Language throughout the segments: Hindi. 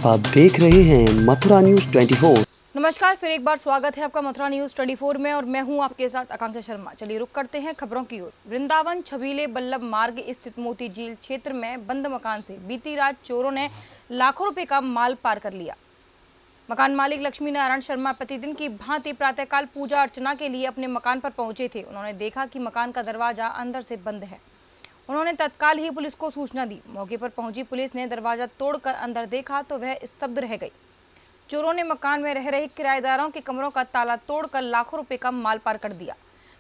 आप देख रहे हैं मथुरा न्यूज 24। नमस्कार, फिर एक बार स्वागत है आपका मथुरा न्यूज 24 में और मैं हूं आपके साथ आकांक्षा शर्मा। चलिए रुक करते हैं खबरों की ओर। वृंदावन छबीले बल्लभ मार्ग स्थित मोती झील क्षेत्र में बंद मकान से बीती रात चोरों ने लाखों रुपए का माल पार कर लिया। मकान मालिक लक्ष्मी नारायण शर्मा प्रतिदिन की भांति प्रातःकाल पूजा अर्चना के लिए अपने मकान पर पहुंचे थे। उन्होंने देखा कि मकान का दरवाजा अंदर से बंद है। उन्होंने तत्काल ही पुलिस को सूचना दी। मौके पर पहुंची पुलिस ने दरवाजा तोड़कर अंदर देखा तो वह स्तब्ध रह गई। चोरों ने मकान में रह रहे किराएदारों के कमरों का ताला तोड़कर लाखों रुपए का माल पार कर दिया।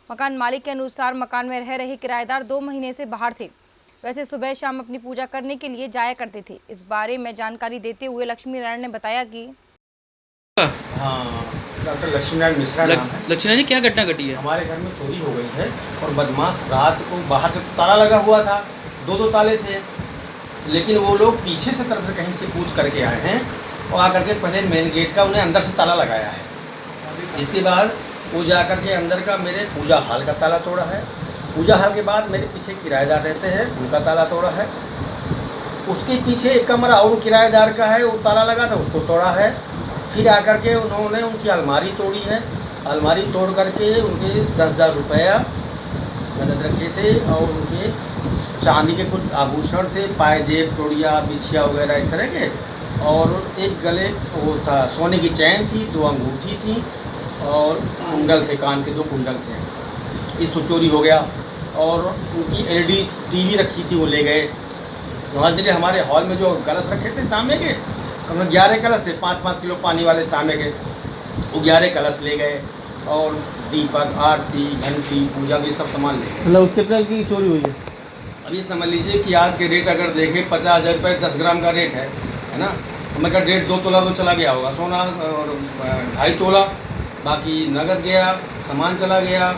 मकान मालिक के अनुसार मकान में रह रहे किराएदार 2 महीने से बाहर थे। वैसे सुबह शाम अपनी पूजा करने के लिए जाया करते थे। इस बारे में जानकारी देते हुए लक्ष्मी नारायण ने बताया कि डॉक्टर लक्ष्मी नारायण मिश्रा नाम है। लक्ष्मी नारायण जी, क्या घटना घटी है? हमारे घर में चोरी हो गई है और बदमाश रात को बाहर से ताला लगा हुआ था, दो ताले थे, लेकिन वो लोग पीछे से तरफ से कहीं से कूद करके आए हैं और आकर के पहले मेन गेट का उन्हें अंदर से ताला लगाया है। इसके बाद वो जा कर के अंदर का मेरे पूजा हॉल का ताला तोड़ा है। पूजा हॉल के बाद मेरे पीछे किराएदार रहते हैं, उनका ताला तोड़ा है। उसके पीछे एक कमरा और किराएदार का है, वो ताला लगा था, उसको तोड़ा है। फिर आकर के उन्होंने उनकी अलमारी तोड़ी है। अलमारी तोड़ करके उनके 10,000 रुपया नगद रखे थे और उनके चांदी के कुछ आभूषण थे, पायजेब, तोड़िया, बिछिया वगैरह इस तरह के, और एक गले वो था सोने की चैन थी, 2 अंगूठी थी और कुंडल थे, कान के 2 कुंडल थे। इस तो चोरी हो गया। और उनकी LED टीवी रखी थी, वो ले गए। समझ लीजिए हमारे हॉल में जो कलश रखे थे तांबे के, कम 11 कलश थे, 5-5 किलो पानी वाले तांबे के, वो 11 कलश ले गए और दीपक, आरती, घंटी, पूजा के सब सामान ले गए। मतलब कितने की चोरी हुई है? अभी समझ लीजिए कि आज के रेट अगर देखें 50,000 रुपये 10 ग्राम का रेट है ना। मैं का 1.5-2 तोला तो चला गया होगा सोना, और 2.5 तोला बाकी नगद गया, सामान चला गया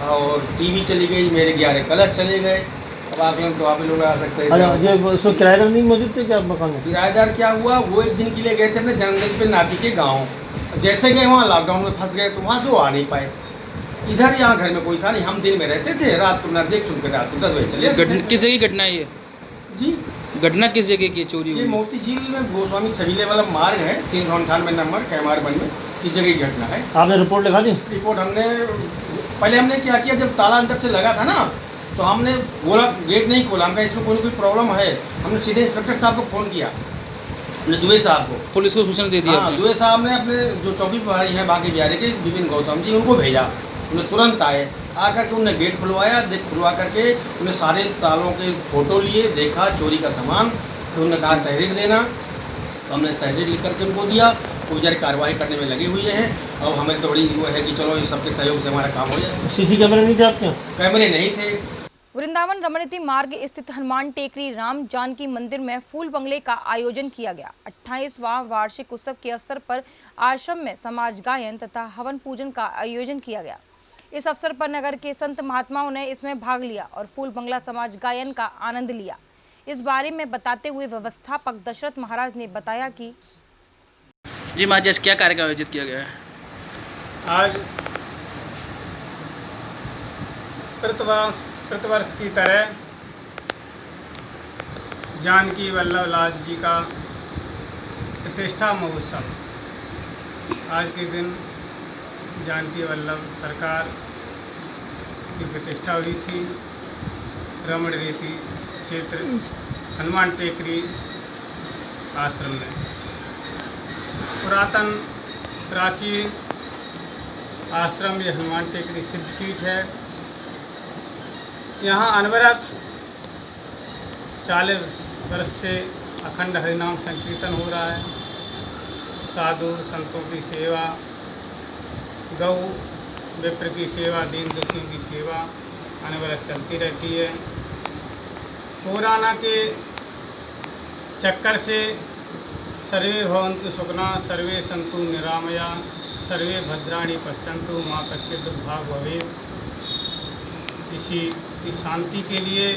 और टीवी चली गई, मेरे 11 कलश चले गए। अब आकलन तो आप ही लोग आ सकते हैं। अच्छा, किराएदार नहीं मौजूद थे क्या मकान में? किराएदार क्या हुआ, वो एक दिन के लिए गए थे अपने जन्मदिन पे नाती के गाँव। जैसे गए वहाँ लॉकडाउन में फंस गए तो वहाँ से वो आ नहीं पाए। इधर यहाँ घर में कोई था नहीं, हम दिन में रहते थे, रात को ना देख सुन के रात को 10 बजे चले। किस जगह की घटना है ये? जी, घटना किस जगह की चोरी ये हुई? मोती झील में गोस्वामी छबीले वाला मार्ग है, 398 नंबर कैमार बन में, इस जगह की घटना है। आपने रिपोर्ट लिखा दी? रिपोर्ट पहले हमने क्या किया, जब ताला अंदर से लगा था ना तो हमने बोला गेट नहीं खोला, हमका इसमें कोई प्रॉब्लम है। हमने सीधे इंस्पेक्टर साहब को फ़ोन किया, अपने दुबे साहब को, पुलिस को सूचना दे दी? हाँ, दुबे साहब ने अपने जो चौकी प्रभारी हैं बाकी बिहारी के विपिन गौतम जी, उनको भेजा। उन्हें तुरंत आए, आकर के उन्हें गेट खुलवाया, खुलवा करके उन्हें सारे तालों के फ़ोटो लिए, देखा चोरी का सामान, तो उन्होंने कहा तहरीर देना। तो हमने तहरीर लिख करके उनको दिया। वो बेचारे कार्रवाई करने में लगे हुए हैं। अब हमें तो बड़ी वो है कि चलो इस सबके सहयोग से हमारा काम हो जाए। सीसी कैमरे नहीं थे आपके यहाँ? कैमरे नहीं थे। वृंदावन रमणीति मार्ग स्थित हनुमान टेकरी राम जानकी मंदिर में फूल बंगले का आयोजन किया गया। 28वां वार्षिक उत्सव के अवसर पर आश्रम में समाज गायन तथा हवन पूजन का आयोजन किया गया। इस अवसर पर नगर के संत महात्माओं ने इसमें भाग लिया और फूल बंगला समाज गायन का आनंद लिया। इस बारे में बताते हुए व्यवस्थापक दशरथ महाराज ने बताया कि जी महाराज, क्या कार्यक्रम आयोजित किया गया है? आज प्रतिवर्ष की तरह जानकी वल्लभ लाल जी का प्रतिष्ठा महोत्सव, आज के दिन जानकी वल्लभ सरकार की प्रतिष्ठा हुई थी। रमणीति क्षेत्र हनुमान टेकरी आश्रम में पुरातन प्राचीन आश्रम ये हनुमान टेकरी सिद्धपीठ है। यहाँ अनवरत 40 वर्ष से अखंड हरिनाम संकीर्तन हो रहा है। साधु संतों की सेवा, गौ विप्र की सेवा, दीन दुखियों की सेवा अनवरत चलती रहती है। कोरोना के चक्कर से सर्वे भवन्तु सुखिनः, सर्वे सन्तु निरामया, सर्वे भद्राणि पश्यन्तु मा कश्चित् दुर्भाग् भवेत्। इसी की शांति के लिए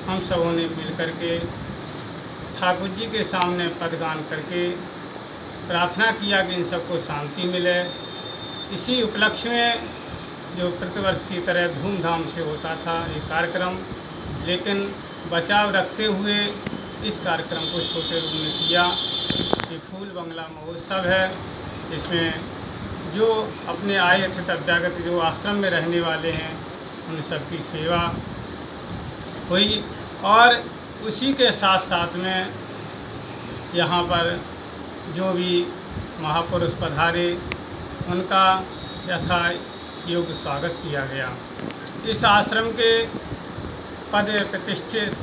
हम सबों ने मिलकर के ठाकुर जी के सामने पदगान करके प्रार्थना किया कि इन सबको शांति मिले। इसी उपलक्ष्य में जो प्रतिवर्ष की तरह धूमधाम से होता था ये कार्यक्रम, लेकिन बचाव रखते हुए इस कार्यक्रम को छोटे रूप में किया कि फूल बंगला महोत्सव है। इसमें जो अपने आए अतिथि अभ्यागत जो आश्रम में रहने वाले हैं उन सबकी सेवा हुई और उसी के साथ साथ में यहाँ पर जो भी महापुरुष पधारे उनका यथा योग्य स्वागत किया गया। इस आश्रम के पद प्रतिष्ठित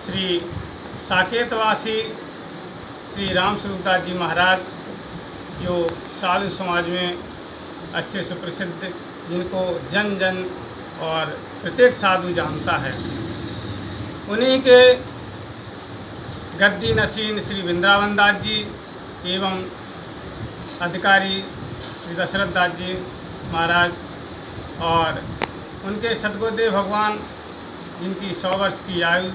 श्री साकेतवासी श्री राम स्वरूपदास जी महाराज जो साधु समाज में अच्छे सुप्रसिद्ध, जिनको जन जन और प्रत्येक साधु जानता है, उन्हीं के गद्दी नसीन श्री वृंदावन दास जी एवं अधिकारी श्री दशरथ दास जी महाराज और उनके सद्गुरुदेव भगवान जिनकी 100 वर्ष की आयु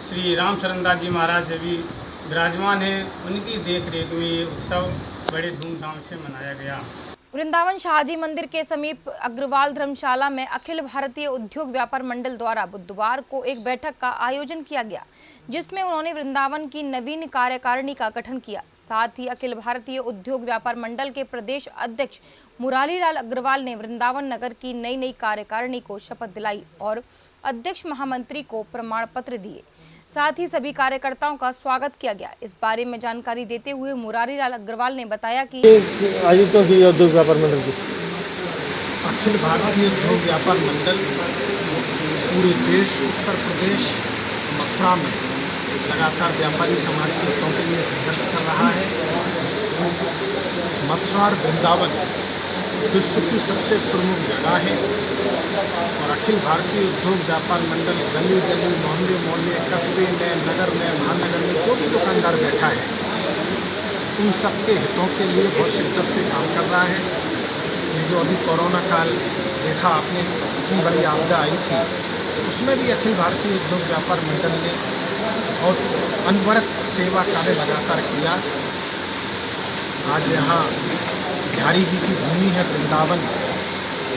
श्री रामचरण दास जी महाराज भी विराजमान हैं, उनकी देख रेख में ये उत्सव बड़े धूमधाम से मनाया गया। वृंदावन शाहजी मंदिर के समीप अग्रवाल धर्मशाला में अखिल भारतीय उद्योग व्यापार मंडल द्वारा बुधवार को एक बैठक का आयोजन किया गया, जिसमें उन्होंने वृंदावन की नवीन कार्यकारिणी का गठन किया। साथ ही अखिल भारतीय उद्योग व्यापार मंडल के प्रदेश अध्यक्ष मुरारीलाल अग्रवाल ने वृंदावन नगर की नई कार्यकारिणी को शपथ दिलाई और अध्यक्ष महामंत्री को प्रमाण पत्र दिए। साथ ही सभी कार्यकर्ताओं का स्वागत किया गया। इस बारे में जानकारी देते हुए मुरारीलाल अग्रवाल ने बताया कि आयोजित की उद्योग व्यापार मंडल की अखिल भारतीय उद्योग व्यापार मंडल पूरे देश, उत्तर प्रदेश, मथुरा में लगातार व्यापारी समाज के हितों के लिए संघर्ष कर रहा है। मथुरा और वृंदावन विश्व की सबसे प्रमुख जगह है और अखिल भारतीय उद्योग व्यापार मंडल गली गली, मोहल्ले मोहल्ले, कस्बे में, नगर में, महानगर में जो भी दुकानदार बैठा है उन सबके हितों के लिए बहुत शिद्दत से काम कर रहा है। ये जो अभी कोरोना काल देखा आपने, इतनी बड़ी आपदा आई थी, उसमें भी अखिल भारतीय उद्योग व्यापार मंडल ने बहुत अनवरत सेवा कार्य लगातार किया। आज यहाँ बिहारी जी की भूमि है वृंदावन,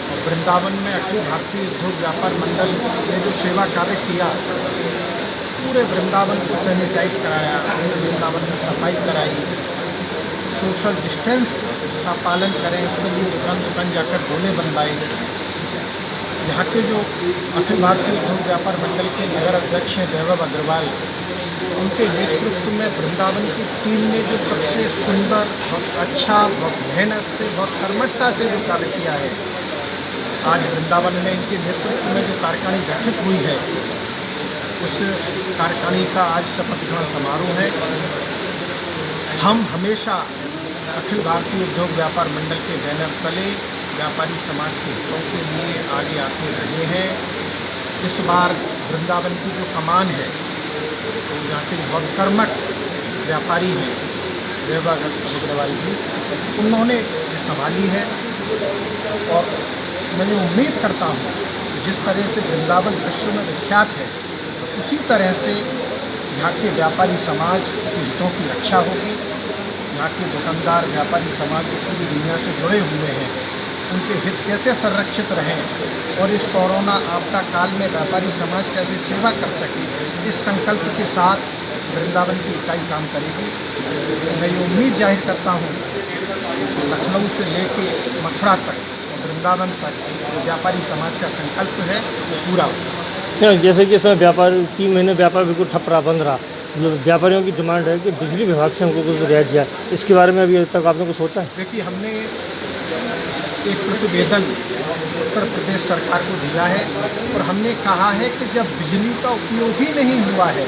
और वृंदावन में अखिल भारतीय उद्योग व्यापार मंडल ने जो सेवा कार्य किया, पूरे वृंदावन को सैनिटाइज कराया, पूरे वृंदावन में सफाई कराई, सोशल डिस्टेंस का पालन करें, उसके लिए दुकान जाकर धोने बनवाए। यहाँ के जो अखिल भारतीय उद्योग व्यापार मंडल के नगर अध्यक्ष हैं वैभव अग्रवाल, उनके नेतृत्व में वृंदावन की टीम ने जो सबसे सुंदर, बहुत अच्छा, बहुत मेहनत से, बहुत कर्मठता से जो कार्य किया है, आज वृंदावन में इनके नेतृत्व में जो कार्यकारिणी गठित हुई है, उस कार्यकारिणी का आज शपथ ग्रहण समारोह है। हम हमेशा अखिल भारतीय उद्योग व्यापार मंडल के बैनर तले व्यापारी समाज के हितों के लिए आगे आते रहे हैं। इस बार वृंदावन की जो कमान है, यहाँ के बहुत कर्मठ व्यापारी हैं वैभव अग्रवाल जी, उन्होंने ये संभाली है और मैं उम्मीद करता हूँ जिस तरह से वृंदावन विश्व में विख्यात है, उसी तरह से यहाँ के व्यापारी समाज के हितों की रक्षा होगी। यहाँ के दुकानदार व्यापारी समाज जो पूरी दुनिया से जुड़े हुए हैं, उनके हित कैसे संरक्षित रहें और इस कोरोना आपदा काल में व्यापारी समाज कैसे सेवा कर सके, इस संकल्प के साथ वृंदावन की इकाई काम करेगी। मैं ये उम्मीद जाहिर करता हूँ लखनऊ से लेके मथुरा तक, वृंदावन तक जो व्यापारी समाज का संकल्प है वो पूरा होगा। जैसे कि सर व्यापार 3 महीने व्यापार बिल्कुल ठप रहा, बंद रहा, व्यापारियों की डिमांड है कि बिजली विभाग से हमको कुछ रियायत दिया, इसके बारे में अभी तक आपने कुछ सोचा है? देखिए, हमने एक प्रतिवेदन उत्तर प्रदेश सरकार को दिया है और हमने कहा है कि जब बिजली का उपयोग ही नहीं हुआ है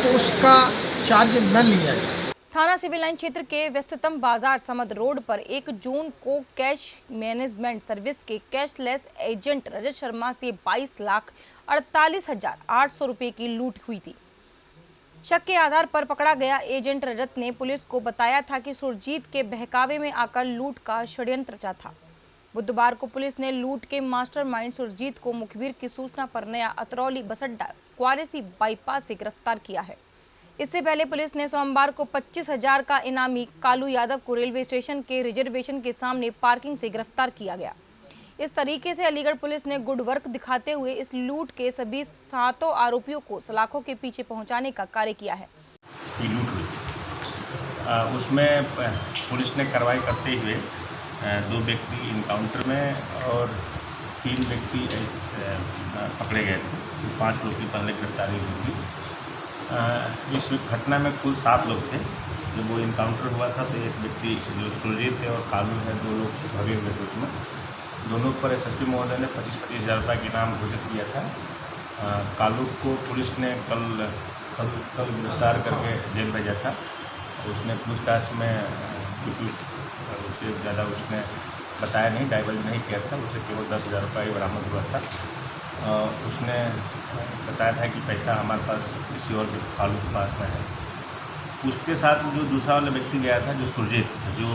तो उसका चार्ज न लिया जाए। थाना सिविल लाइन क्षेत्र के व्यस्ततम बाजार समद रोड पर 1 जून को कैश मैनेजमेंट सर्विस के कैशलेस एजेंट रजत शर्मा से 22,48,800 रुपये की लूट हुई थी। शक के आधार पर पकड़ा गया एजेंट रजत ने पुलिस को बताया था कि सुरजीत के बहकावे में आकर लूट का षड्यंत्र रचा था। बुधवार को पुलिस ने लूट के मास्टरमाइंड सुरजीत को मुखबिर की सूचना पर नया अतरौली बस अड्डा क्वारेसी बाईपास से गिरफ्तार किया है। इससे पहले पुलिस ने सोमवार को 25,000 का इनामी कालू यादव को रेलवे स्टेशन के रिजर्वेशन के सामने पार्किंग से गिरफ्तार किया गया। इस तरीके से अलीगढ़ पुलिस ने गुड वर्क दिखाते हुए इस लूट के सभी 7 आरोपियों को सलाखों के पीछे पहुंचाने का कार्य किया है। लूट हुई उसमें पुलिस ने कार्रवाई करते हुए 2 व्यक्ति इनकाउंटर में और 3 व्यक्ति पकड़े गए थे। 5 लोग की पहले गिरफ्तारी हुई थी। इस घटना में कुल 7 लोग थे। जब वो इनकाउंटर हुआ था तो एक व्यक्ति जो सुरजीत है और कालू है, 2 लोग भगे हुए थे उसमें। दोनों पर एसएसपी महोदय ने 25-25 हज़ार रुपये के इनाम घोषित किया था। कालू को पुलिस ने कल गिरफ्तार करके जेल भेजा था। उसने पूछताछ में कुछ उससे ज़्यादा उसने बताया नहीं, डाइवर्ज नहीं किया था। उसे केवल 10,000 रुपये बरामद हुआ था। उसने बताया था कि पैसा हमारे पास किसी और कालू के पास में है। उसके साथ जो दूसरा वाला व्यक्ति गया था, जो सुरजीत, जो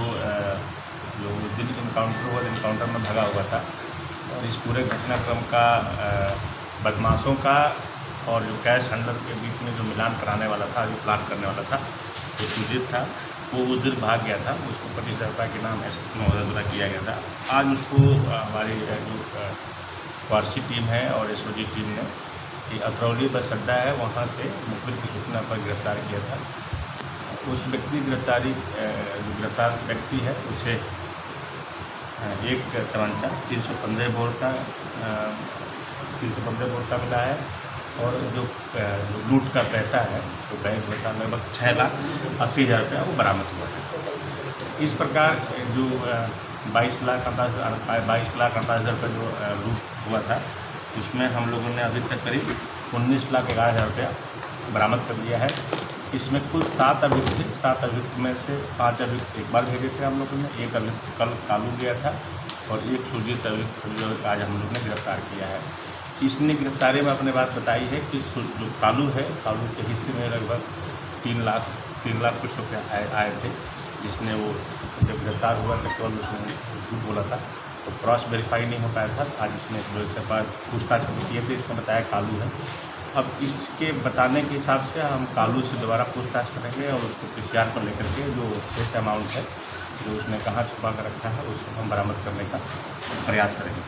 उस दिन इनकाउंटर में भगा हुआ था। और इस पूरे घटनाक्रम का बदमाशों का और जो कैश हैंडलर के बीच में जो मिलान कराने वाला था, जो प्लान करने वाला था, जो सुरजीत था, वो उस दिन भाग गया था। उसको 25,000 रुपये के नाम एसएसपी महोदय द्वारा किया गया था। आज उसको हमारी जो वारसी टीम है और एसओजी टीम ने ये अतरौली बस अड्डा है, वहाँ से मुखबिर की सूचना पर गिरफ्तार किया था। उस व्यक्ति जो गिरफ्तार व्यक्ति है, उसे एक तमंचा 315 बोर का मिला है। और जो लूट का पैसा है, तो बैंक होता लगभग 6,80,000 रुपया वो बरामद हुआ है। इस प्रकार जो 22,38,000 रुपये जो लूट हुआ था, उसमें हम लोगों ने अभी तक करीब 19,11,000 रुपया बरामद कर लिया है। इसमें कुल 7 अभियुक्त थे। 7 अभियुक्त में से 5 अभियुक्त एक बार भेजे थे हम लोगों ने। एक अभियुक्त कल कालू गया था और एक सुरजीत अभियुक्त आज हम लोग ने गिरफ्तार किया है। इसने गिरफ्तारी में अपने बात बताई है कि जो कालू है, कालू के हिस्से में लगभग 3 लाख कुछ रुपये आए थे, जिसने वो जब गिरफ्तार हुआ तो केवल उसने झूठ बोला था, तो क्रॉस वेरीफाई नहीं हो पाया था। आज इसने पुलिस के पास पूछताछ किए थे, इसने बताया कालू है। अब इसके बताने के हिसाब से हम कालू से दोबारा पूछताछ करेंगे और उसको पीसीआर पर लेकर के जो शेष अमाउंट है, जो उसने कहाँ छुपा कर रखा है, उसको हम बरामद करने का प्रयास करेंगे।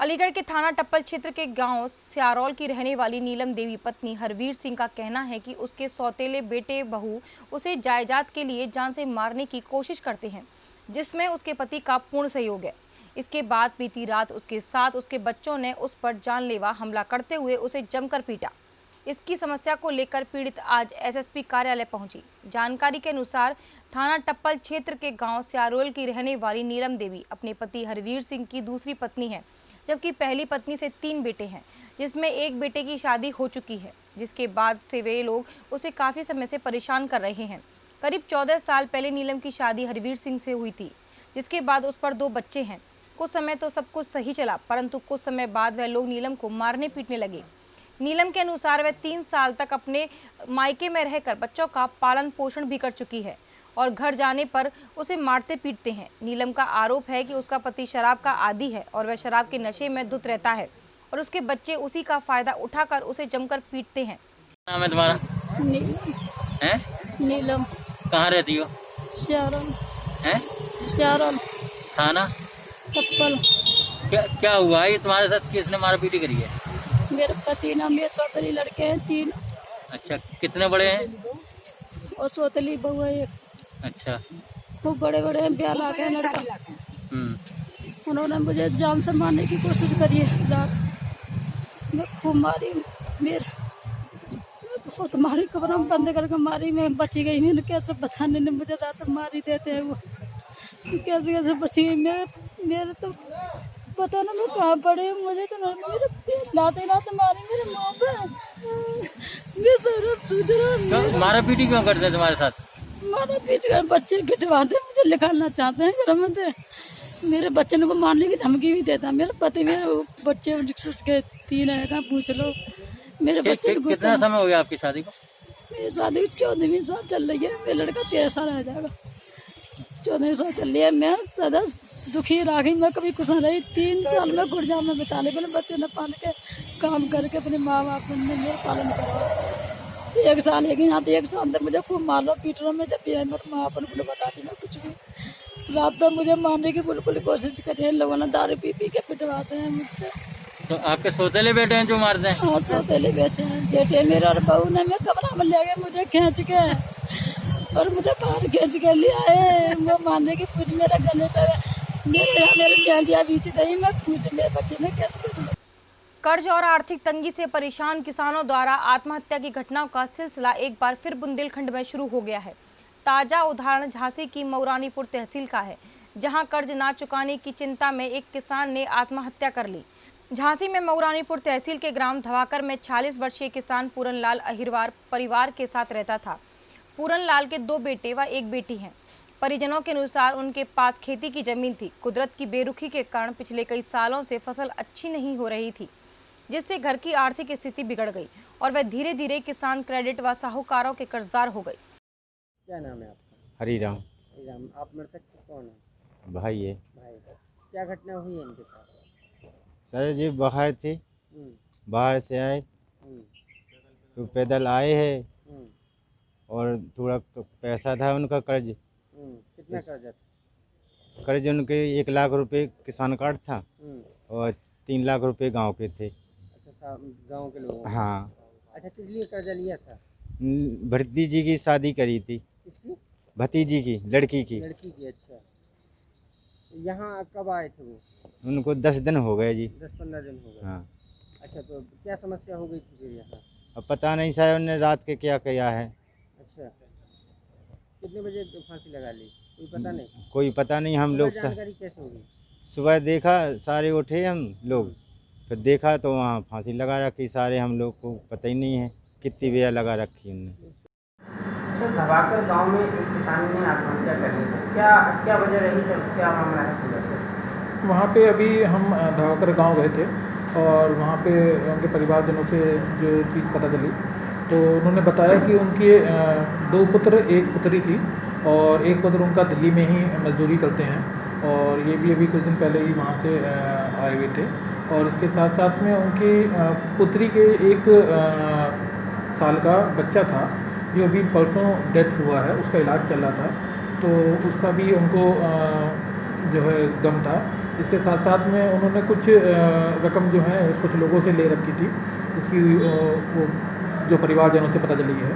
अलीगढ़ के थाना टप्पल क्षेत्र के गांव स्यारौल की रहने वाली नीलम देवी पत्नी हरवीर सिंह का कहना है कि उसके सौतेले बेटे बहू उसे जायदाद के लिए जान से मारने की कोशिश करते हैं, जिसमें उसके पति का पूर्ण सहयोग है। इसके बाद बीती रात उसके साथ उसके बच्चों ने उस पर जानलेवा हमला करते हुए उसे जमकर पीटा। इसकी समस्या को लेकर पीड़ित आज एसएसपी कार्यालय पहुंची। जानकारी के अनुसार थाना टप्पल क्षेत्र के गांव स्यारौल की रहने वाली नीलम देवी अपने पति हरवीर सिंह की दूसरी पत्नी है, जबकि पहली पत्नी से 3 बेटे हैं, जिसमें एक बेटे की शादी हो चुकी है, जिसके बाद से वे लोग उसे काफ़ी समय से परेशान कर रहे हैं। करीब 14 साल पहले नीलम की शादी हरवीर सिंह से हुई थी, जिसके बाद उस पर 2 बच्चे हैं। कुछ समय तो सब कुछ सही चला, परंतु कुछ समय बाद वह लोग नीलम को मारने पीटने लगे। नीलम के अनुसार वह 3 साल तक अपने मायके में रहकर बच्चों का पालन पोषण भी कर चुकी है और घर जाने पर उसे मारते पीटते हैं। नीलम का आरोप है कि उसका पति शराब का आदी है और वह शराब के नशे में धुत रहता है और उसके बच्चे उसी का फायदा उठाकर उसे जमकर पीटते हैं। नाम है तुम्हारा? हैं? नीलम। कहाँ रहती हो? स्यारौल। हैं? स्यारौल। थाना टप्पल। क्या हुआ है? तुम्हारे साथ किसने मार पीटी करी है? मेरे पति ना, मेरे सौतेली लड़के हैं 3। अच्छा, कितने बड़े हैं? और सौतेली बहू है 1। अच्छा, खूब बड़े बड़े हैं, 42 के लड़का। उन्होंने मुझे जान से मारने की कोशिश करी है। रात मैं खूब मारी, बहुत मारी, कमरा में बंद करके मारी। मैं बची गई। मैंने कैसे बताने ने मुझे रात मारी देते हैं वो, कैसे कैसे बची गई। मेरे तो पता ना मैं कहाँ पड़े, मुझे तो मेरे लाते मारी मेरे माँ पे। मारा पीटी क्यों करते हैं तुम्हारे साथ? मारा पीट कर बच्चे गिटवाते, मुझे निकालना चाहते हैं घर में से। मेरे बच्चे को मारने की धमकी भी देता। मेरे पति मेरे बच्चे के 3 है, कहाँ पूछ लो। मेरे बच्चे कितना समय हो गया आपकी शादी को? मेरी शादी 14वीं साल चल रही है। मेरा लड़का 13 साल आ जाएगा। 14वीं साल चल रही है। मैं सदा दुखी राखी, मैं कभी कुछ नहीं रही। 3 साल में गुड़जा में बिताने, पहले बच्चे न पाल के काम करके अपने माँ बाप ने मेरा पालन करा। 1 साल एक यहाँ 1 साल तक मुझे खूब मार लो पीट लो। मैं जब भी माँ अपन को बताती मैं कुछ भी। रात तक मुझे मारने की बिल्कुल कोशिश करी है। लोगों ने दारू पी के पिटवाते हैं मुझे। तो आपके सौतेले बेटे हैं जो मारते हैं? हाँ, सौतेले बेटे हैं। बेटे मेरे और बहू ने मैं कमरा में ले गए, मुझे खींच के और मुझे बाहर खींच के ले आए। वो मारने की पूछ मेरे गले पे मेरे जालिया बीच गई। मैं पूछ मेरे बच्चे ने कैसे कर्ज और आर्थिक तंगी से परेशान किसानों द्वारा आत्महत्या की घटनाओं का सिलसिला एक बार फिर बुंदेलखंड में शुरू हो गया है। ताजा उदाहरण झांसी की मऊरानीपुर तहसील का है, जहां कर्ज ना चुकाने की चिंता में एक किसान ने आत्महत्या कर ली। झांसी में मऊरानीपुर तहसील के ग्राम धवाकर में 46 वर्षीय किसान पूरनलाल अहिरवार परिवार के साथ रहता था। पूरनलाल के 2 बेटे व 1 बेटी हैं। परिजनों के अनुसार उनके पास खेती की जमीन थी। कुदरत की बेरुखी के कारण पिछले कई सालों से फसल अच्छी नहीं हो रही थी, जिससे घर की आर्थिक स्थिति बिगड़ गई और वह धीरे धीरे किसान क्रेडिट व साहूकारों के कर्जदार हो गई। क्या नाम है आपका? हरिराम। हरिराम। आप मृतक कौन है? भाई है। भाई। क्या घटना हुई है इनके साथ? सर जी बाहर थे, बाहर से आए तो पैदल आए हैं और थोड़ा पैसा था उनका कर्ज। कितना कर्ज था? कर्ज उनके 1 लाख रुपए किसान कार्ड था और 3 लाख रुपए गांव के थे। अच्छा, गांव के लोग? हाँ। अच्छा, किस लिए कर्जा लिया था? भतीजी की शादी करी थी। किसकी? भतीजी की, लड़की की। लड़की की। अच्छा, यहाँ कब आए थे वो? उनको 10 दिन हो गए जी। 10-15 दिन हो गए। हाँ। अच्छा, तो क्या समस्या हो गई थी फिर यहाँ? अब पता नहीं साहब उन्होंने रात के क्या किया है। अच्छा, कितने बजे फांसी लगा ली? कोई पता नहीं? कोई पता नहीं। हम लोग जानकारी कैसे होगी? सुबह देखा, सारे उठे हम लोग, फिर देखा तो वहाँ फांसी लगा रखी सारे। हम लोग को पता ही नहीं है कितनी बेया लगा रखी उन्होंने। सर, धवाकर गांव में एक किसान ने आत्महत्या कर ली सर, क्या वजह रही सर? क्या मामला है पूरा सर? वहाँ पे अभी हम धवाकर गांव गए थे और वहाँ पे उनके परिवारजनों से जो चीज़ पता चली तो उन्होंने बताया कि उनके 2 पुत्र 1 पुत्री थी और 1 पुत्र उनका दिल्ली में ही मजदूरी करते हैं और ये भी अभी कुछ दिन पहले ही वहाँ से आए हुए थे। और इसके साथ साथ में उनकी पुत्री के 1 साल का बच्चा था जो अभी परसों डेथ हुआ है, उसका इलाज चल रहा था, तो उसका भी उनको जो है गम था। इसके साथ साथ में उन्होंने कुछ रकम जो है कुछ लोगों से ले रखी थी, इसकी वो जो परिवारजनों से पता चली है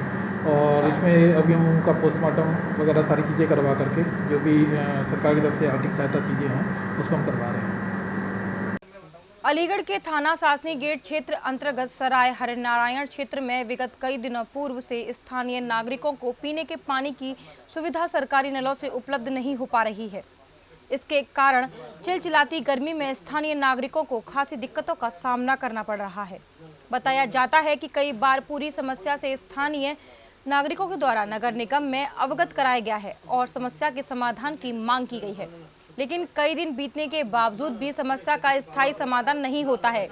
और इसमें अभी हम उनका पोस्टमार्टम वगैरह सारी चीज़ें करवा करके जो भी सरकार की तरफ से आर्थिक सहायता चीज़ें हैं उसको हम करवा रहे हैं। अलीगढ़ के थाना सासनी गेट क्षेत्र अंतर्गत सराय हरिनारायण क्षेत्र में विगत कई दिनों पूर्व से स्थानीय नागरिकों को पीने के पानी की सुविधा सरकारी नलों से उपलब्ध नहीं हो पा रही है। इसके कारण चिलचिलाती गर्मी में स्थानीय नागरिकों को खासी दिक्कतों का सामना करना पड़ रहा है। बताया जाता है कि कई बार पूरी समस्या से स्थानीय नागरिकों के द्वारा नगर निगम में अवगत कराया गया है और समस्या के समाधान की मांग की गई है, लेकिन कई दिन बीतने के बावजूद भी समस्या का स्थायी समाधान नहीं होता है।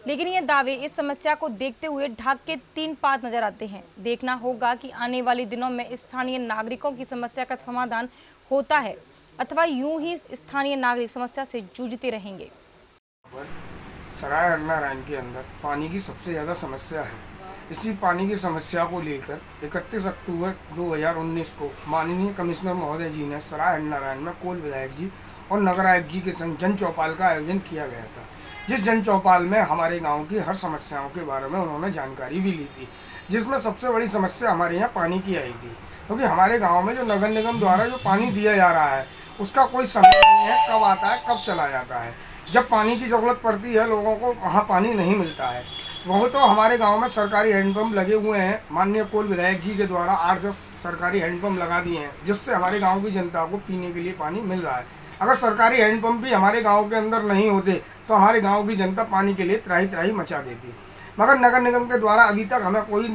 लेकिन ये दावे इस समस्या को देखते हुए ढाक के 3 पात नजर आते हैं। देखना होगा कि आने वाले दिनों में स्थानीय नागरिकों की समस्या का समाधान होता है अथवा यूं ही स्थानीय नागरिक समस्या से जूझते रहेंगे। सराय हरिनारायण के अंदर पानी की सबसे ज़्यादा समस्या है। इसी पानी की समस्या को लेकर 31 अक्टूबर 2019 को माननीय कमिश्नर महोदय जी ने सराय हरिनारायण में कोल विधायक जी और नगर आयुक्त जी के संग जन चौपाल का आयोजन किया गया था, जिस जन चौपाल में हमारे गांव की हर समस्याओं के बारे में उन्होंने जानकारी भी ली थी, जिसमें सबसे बड़ी समस्या हमारे यहाँ पानी की आई थी। क्योंकि हमारे गाँव में जो नगर निगम द्वारा जो पानी दिया जा रहा है उसका कोई समय नहीं है, कब आता है कब चला जाता है। जब पानी की ज़रूरत पड़ती है लोगों को वहाँ पानी नहीं मिलता है। वो तो हमारे गांव में सरकारी हैंडपम्प लगे हुए हैं, माननीय कोल विधायक जी के द्वारा 8-10 सरकारी हैंडपम्प लगा दिए हैं, जिससे हमारे गांव की जनता को पीने के लिए पानी मिल रहा है। अगर सरकारी हैंडपम्प भी हमारे गांव के अंदर नहीं होते तो हमारे गांव की जनता पानी के लिए त्राही त्राही मचा देती। मगर नगर निगम के द्वारा अभी तक हमें कोई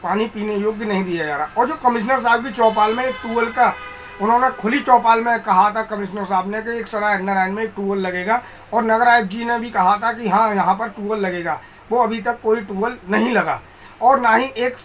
पानी पीने योग्य नहीं दिया जा रहा। और जो कमिश्नर साहब की चौपाल में एक ट्यूबवेल का उन्होंने खुली चौपाल में कहा था कमिश्नर साहब ने कि एक सराय हरिनारायण में एक ट्यूबवेल लगेगा, और नगर आयुक्त जी ने भी कहा था कि हाँ यहाँ पर ट्यूबवेल लगेगा। वो अभी तक कोई ट्यूबवेल नहीं लगा। और ना ही एक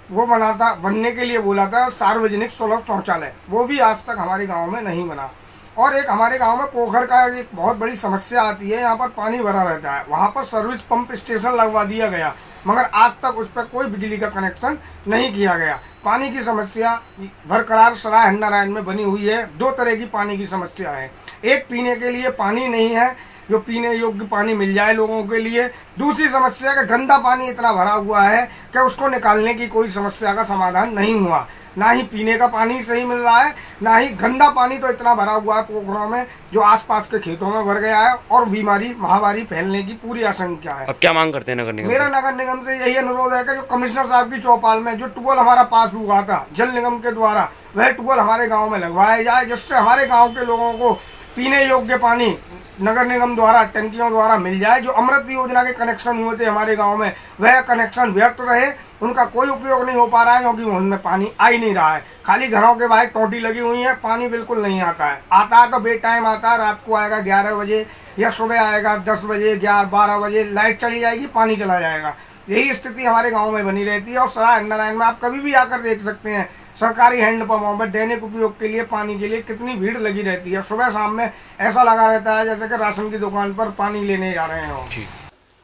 वो बनने के लिए बोला था सार्वजनिक सुलभ शौचालय, वो भी आज तक हमारे गांव में नहीं बना। और एक हमारे गांव में पोखर का एक बहुत बड़ी समस्या आती है, यहाँ पर पानी भरा रहता है, वहाँ पर सर्विस पंप स्टेशन लगवा दिया गया, मगर आज तक उस पर कोई बिजली का कनेक्शन नहीं किया गया। पानी की समस्या बरकरार सराय हरिनारायण में बनी हुई है। 2 तरह की पानी की समस्या है, एक पीने के लिए पानी नहीं है, जो पीने योग्य पानी मिल जाए लोगों के लिए। दूसरी समस्या का गंदा पानी इतना भरा हुआ है कि उसको निकालने की कोई समस्या का समाधान नहीं हुआ। ना ही पीने का पानी सही मिल रहा है, ना ही गंदा पानी तो इतना भरा हुआ है पोखरों में जो आसपास के खेतों में भर गया है और बीमारी महामारी फैलने की पूरी आशंका है। अब क्या मांग करते हैं नगर निगम मेरा नगर निगम से यही अनुरोध है कि जो कमिश्नर साहब की चौपाल में जो ट्यूबवेल हमारा पास हुआ था जल निगम के द्वारा, वह ट्यूबवेल हमारे गाँव में लगवाया जाए, जिससे हमारे गाँव के लोगों को पीने योग्य पानी नगर निगम द्वारा टंकियों द्वारा मिल जाए। जो अमृत योजना के कनेक्शन हुए थे हमारे गांव में, वह कनेक्शन व्यर्थ रहे, उनका कोई उपयोग नहीं हो पा रहा है क्योंकि उनमें पानी आ ही नहीं रहा है। खाली घरों के बाहर टोटी लगी हुई है, पानी बिल्कुल नहीं आता है। आता है तो बे टाइम आता है, रात को आएगा 11 बजे या सुबह आएगा 10 बजे 11-12 बजे, लाइट चली जाएगी, पानी चला जाएगा। यही स्थिति हमारे गाँव में बनी रहती है। और सराय नारायण में आप कभी भी आकर देख सकते हैं सरकारी हैंडपंपों में दैनिक उपयोग के लिए पानी के लिए कितनी भीड़ लगी रहती है। सुबह शाम में ऐसा लगा रहता है जैसे कि राशन की दुकान पर पानी लेने जा रहे हो।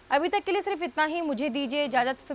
अभी तक के लिए सिर्फ इतना ही, मुझे दीजिए इजाजत।